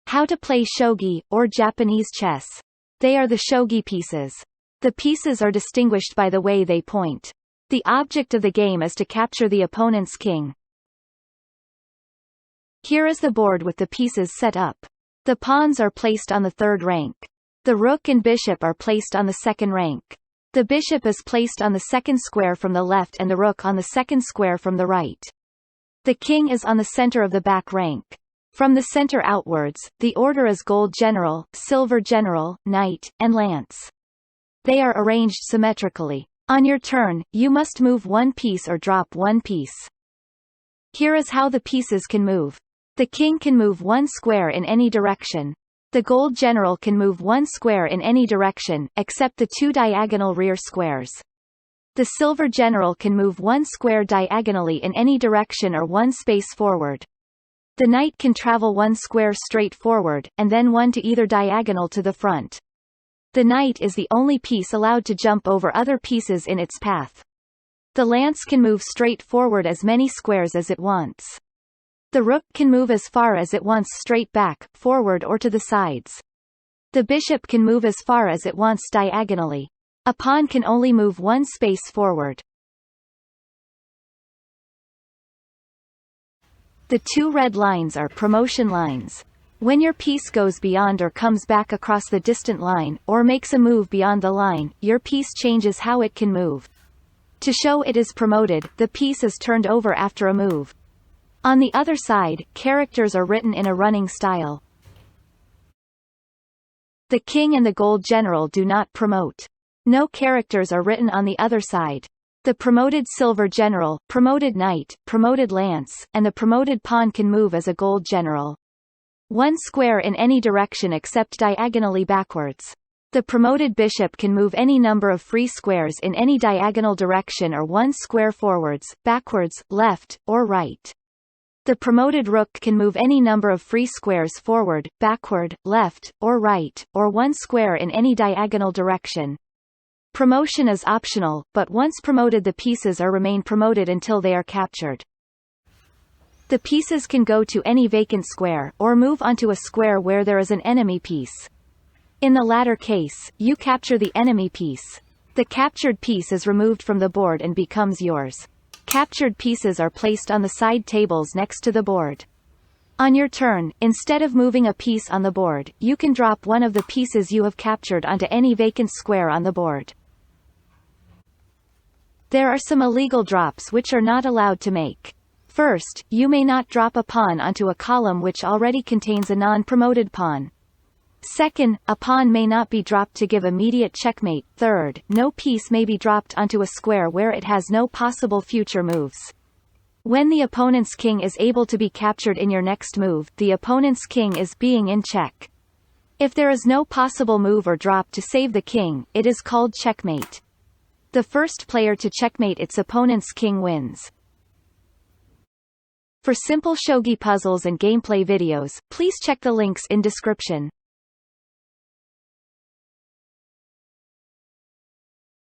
How to play shogi, or Japanese chess. They are the shogi pieces. The pieces are distinguished by the way they point. The object of the game is to capture the opponent's king. Here is the board with the pieces set up. The pawns are placed on the third rank. The rook and bishop are placed on the second rank. The bishop is placed on the second square from the left and the rook on the second square from the right. The king is on the center of the back rank. From the center outwards, the order is gold general, silver general, knight, and lance. They are arranged symmetrically. On your turn, you must move one piece or drop one piece. Here is how the pieces can move. The king can move one square in any direction. The gold general can move one square in any direction, except the two diagonal rear squares. The silver general can move one square diagonally in any direction or one space forward. The knight can travel one square straight forward, and then one to either diagonal to the front. The knight is the only piece allowed to jump over other pieces in its path. The lance can move straight forward as many squares as it wants. The rook can move as far as it wants straight back, forward or to the sides. The bishop can move as far as it wants diagonally. A pawn can only move one space forward. The two red lines are promotion lines. When your piece goes beyond or comes back across the distant line, or makes a move beyond the line, your piece changes how it can move. To show it is promoted, the piece is turned over after a move. On the other side, characters are written in a running style. The king and the gold general do not promote. No characters are written on the other side. The promoted silver general, promoted knight, promoted lance, and the promoted pawn can move as a gold general. One square in any direction except diagonally backwards. The promoted bishop can move any number of free squares in any diagonal direction or one square forwards, backwards, left, or right. The promoted rook can move any number of free squares forward, backward, left, or right, or one square in any diagonal direction. Promotion is optional, but once promoted the pieces are remain promoted until they are captured. The pieces can go to any vacant square, or move onto a square where there is an enemy piece. In the latter case, you capture the enemy piece. The captured piece is removed from the board and becomes yours. Captured pieces are placed on the side tables next to the board. On your turn, instead of moving a piece on the board, you can drop one of the pieces you have captured onto any vacant square on the board. There are some illegal drops which are not allowed to make. First, you may not drop a pawn onto a column which already contains a non-promoted pawn. Second, a pawn may not be dropped to give immediate checkmate. Third, no piece may be dropped onto a square where it has no possible future moves. When the opponent's king is able to be captured in your next move, the opponent's king is being in check. If there is no possible move or drop to save the king, it is called checkmate. The first player to checkmate its opponent's king wins. For simple shogi puzzles and gameplay videos, please check the links in description.